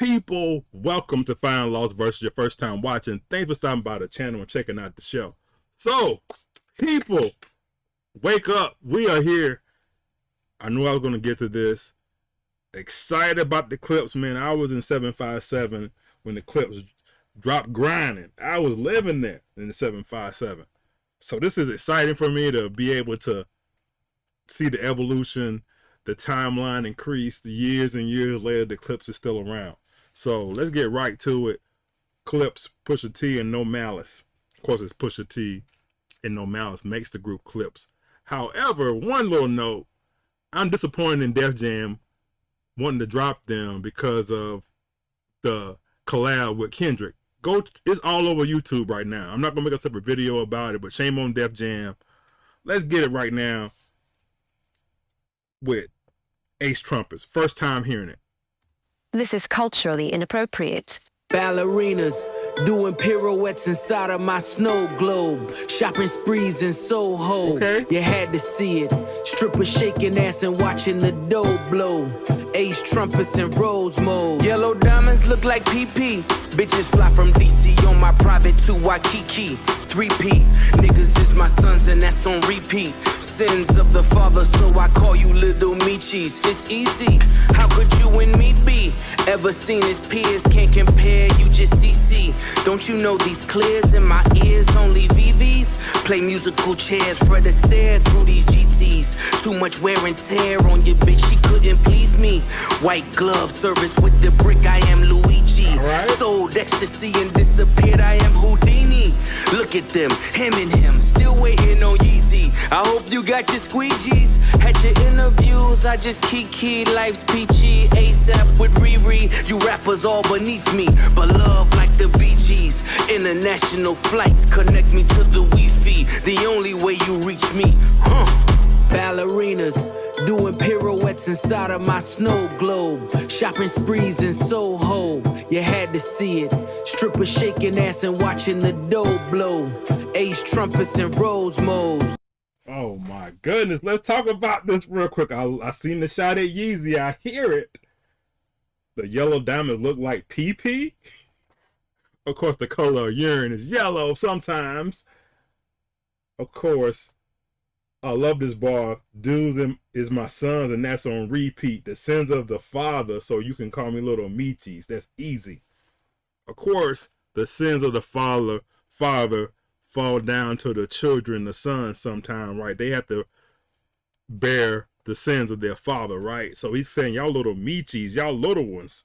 people? Welcome to Find Lost versus your first time watching. Thanks for stopping by the channel and checking out the show. So, people, wake up. We are here. I knew I was going to get to this. Excited about the Clipse, man. I was in 757 when the Clipse dropped grinding. I was living there in the 757. So this is exciting for me to be able to see the evolution, the timeline increase, the years and years later, the Clipse is still around. So let's get right to it. Clipse, Pusha T, and No Malice. Of course, it's Pusha T and No Malice makes the group Clipse. However, one little note, I'm disappointed in Def Jam wanting to drop them because of the collab with Kendrick. It's all over YouTube right now. I'm not gonna make a separate video about it, but shame on Def Jam. Let's get it right now with Ace Trumpus. First time hearing it. This is culturally inappropriate. Ballerinas doing pirouettes inside of my snow globe. Shopping sprees in Soho. Okay. You had to see it. Strippers shaking ass and watching the dough blow. Ace Trumpus and Rose Mode. Yellow diamonds look like PP. Bitches fly from DC on my private to Waikiki. 3P. Niggas is my sons and that's on repeat. Sins of the father, so I call you little Michis. It's easy. How could you and me be? Ever seen his peers? Can't compare, you just CC. Don't you know these clears in my ears? Only VVs. Play musical chairs, Fred Astaire through these GTs. Too much wear and tear on your bitch, she couldn't please me. White glove service with the brick, I am Luigi. Right. Sold ecstasy and disappeared, I am Houdini. Look at them, him and him, still waiting on Yeezy. I hope you got your squeegees. Had your interviews, I just kiki. Life's peachy, ASAP with Riri. You rappers all beneath me, but love like the Bee Gees. International flights connect me to the Wi-Fi. The only way you reach me, Ballerinas doing pirouettes inside of my snow globe. Shopping sprees in Soho. You had to see it. Strippers shaking ass and watching the dough blow. Ace Trumpus and Rose Mode. Oh my goodness. Let's talk about this real quick. I seen the shot at Yeezy. I hear it. The yellow diamonds look like PP. Of course, the color of urine is yellow sometimes. Of course, I love this bar. Dudes is my sons, and that's on repeat. The sins of the father, so you can call me little Michis. That's easy. Of course, the sins of the father fall down to the children, the sons sometime, right? They have to bear the sins of their father, right? So he's saying, y'all little Michis, y'all little ones,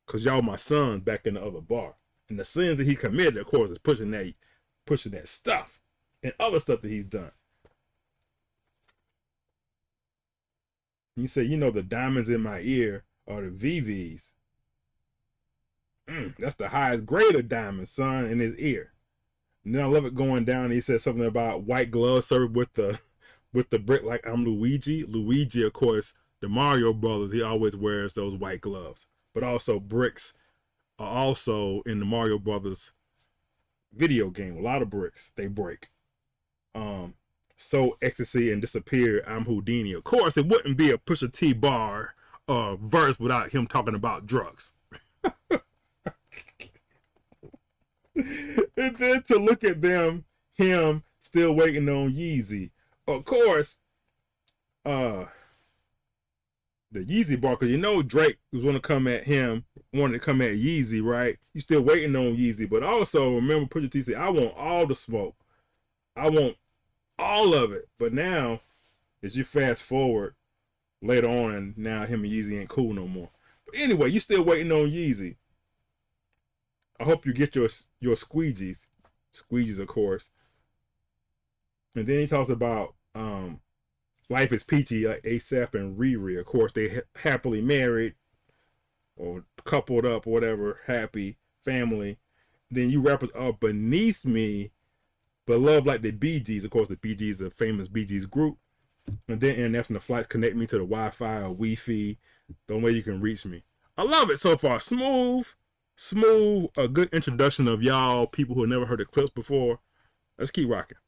because y'all my sons back in the other bar. And the sins that he committed, of course, is pushing that stuff and other stuff that he's done. You say, you know, the diamonds in my ear are the VVs. That's the highest grade of diamonds, son, in his ear. And then I love it going down. He said something about white gloves served with the brick like I'm Luigi. Luigi, of course, the Mario Brothers, he always wears those white gloves. But also bricks are also in the Mario Brothers video game. A lot of bricks, they break. So ecstasy and disappear, I'm Houdini. Of course, it wouldn't be a Pusha T bar or verse without him talking about drugs. And then to look at him still waiting on Yeezy. Of course, the Yeezy bar, because you know Drake was going to come at him, wanted to come at Yeezy, right? You still waiting on Yeezy, but also remember Pusha T said, I want all the smoke. I want all of it. But now, as you fast forward later on, and now him and Yeezy ain't cool no more. But anyway, you still waiting on Yeezy. I hope you get your squeegees. Squeegees, of course. And then he talks about life is peachy, like ASAP and Riri. Of course, they happily married or coupled up or whatever, happy family. Then you rappers are beneath me, but love like the Bee Gees. Of course, the Bee Gees are a famous Bee Gees group. And then international flights connect me to the Wi-Fi or Wi-Fi. The only way you can reach me. I love it so far. Smooth, a good introduction of y'all, people who have never heard of Clipse before. Let's keep rocking.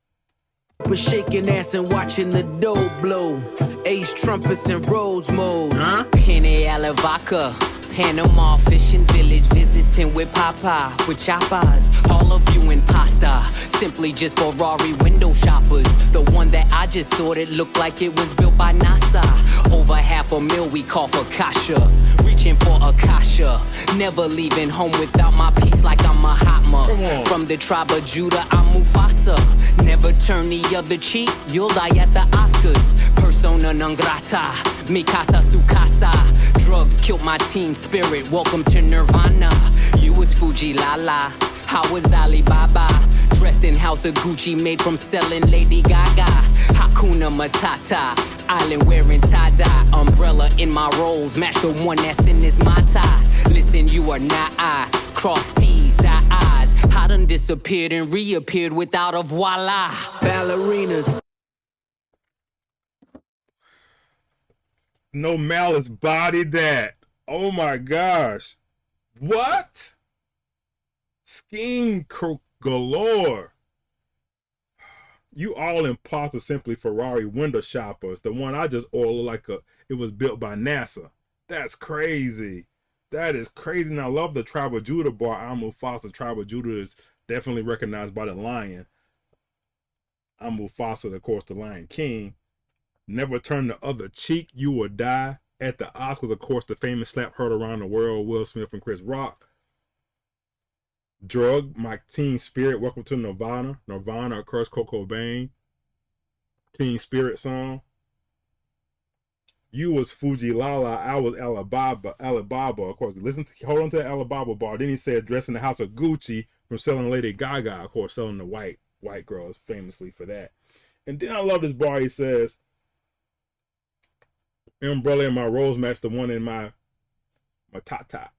Was shaking ass and watching the dough blow. Ace Trumpus and Rose Mode. Henny Vodka. Panama fishing village, visiting with Papa, with choppers. All of you impasta, simply just Ferrari window shoppers. The one that I just sorted looked like it was built by NASA. Over $500,000 we call for Kasha, reaching for Akasha. Never leaving home without my peace like I'm Mahatma. From the tribe of Judah, I'm Mufasa. Never turn the other cheek, you'll die at the Oscars. Persona non grata, mi casa su casa. Drugs killed my team spirit, welcome to Nirvana. You was Fuji Lala, I was Alibaba. Dressed in house of Gucci, made from selling Lady Gaga. Hakuna Matata, island wearing tie-dye. Umbrella in my rolls, match the one that's in this mata. Listen, you are not I, cross T's, dot I's. I done disappeared and reappeared without a voila. Ballerinas. No Malice bodied that. Oh my gosh. What? Scheme galore. You all imposters, simply Ferrari window shoppers. The one I just ordered like it was built by NASA. That's crazy. That is crazy. And I love the Tribe of Judah bar. I'm Mufasa. Tribe of Judah is definitely recognized by the lion. I'm Mufasa, of course, the Lion King. Never turn the other cheek, you will die. At the Oscars, of course, the famous slap heard around the world, Will Smith and Chris Rock. Drug, my teen spirit, welcome to Nirvana. Nirvana, of course, Coco Cobain. Teen Spirit song. You was Fuji Lala, I was Alibaba, of course. Hold on to the Alibaba bar. Then he said, dressed in the house of Gucci from selling Lady Gaga, of course, selling the white girls famously for that. And then I love this bar. He says, umbrella in my rose match the one in my tata.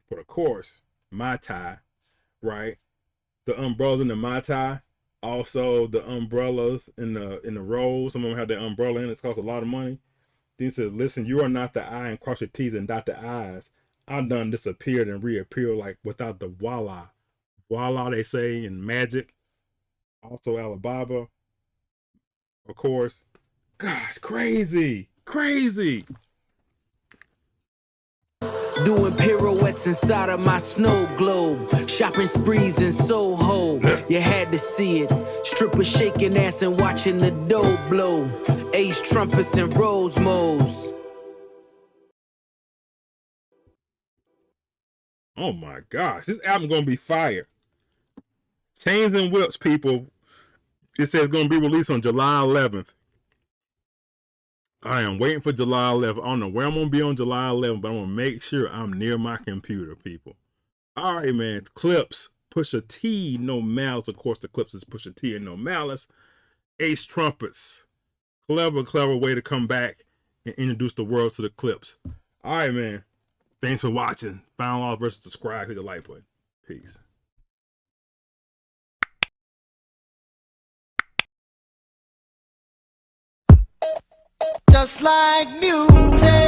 For the course, my tie, right? The umbrellas in the my tie. Also the umbrellas in the rose. Some of them have the umbrella in it. It costs a lot of money. Then he says, listen, you are not the I, and cross your T's and dot the I's. I done disappeared and reappeared like without the voila. Voila, they say in magic. Also Alibaba, of course. Gosh, crazy. Crazy. Doing pirouettes inside of my snow globe. Shopping sprees in Soho. You had to see it. Strippers shaking ass and watching the dough blow. Ace Trumpus and Rose Mo's. Oh my gosh. This album gonna be fire. Chains and Whips, people. It says it's gonna be released on July 11th. I am waiting for July 11th. I don't know where I'm going to be on July 11th, but I'm going to make sure I'm near my computer, people. All right, man. Clipse, Pusha T, No Malice. Of course, the Clipse is Pusha T and No Malice. Ace Trumpets. Clever way to come back and introduce the world to the Clipse. All right, man. Thanks for watching. Final Law versus subscribe. Hit the like button. Peace. Just like music.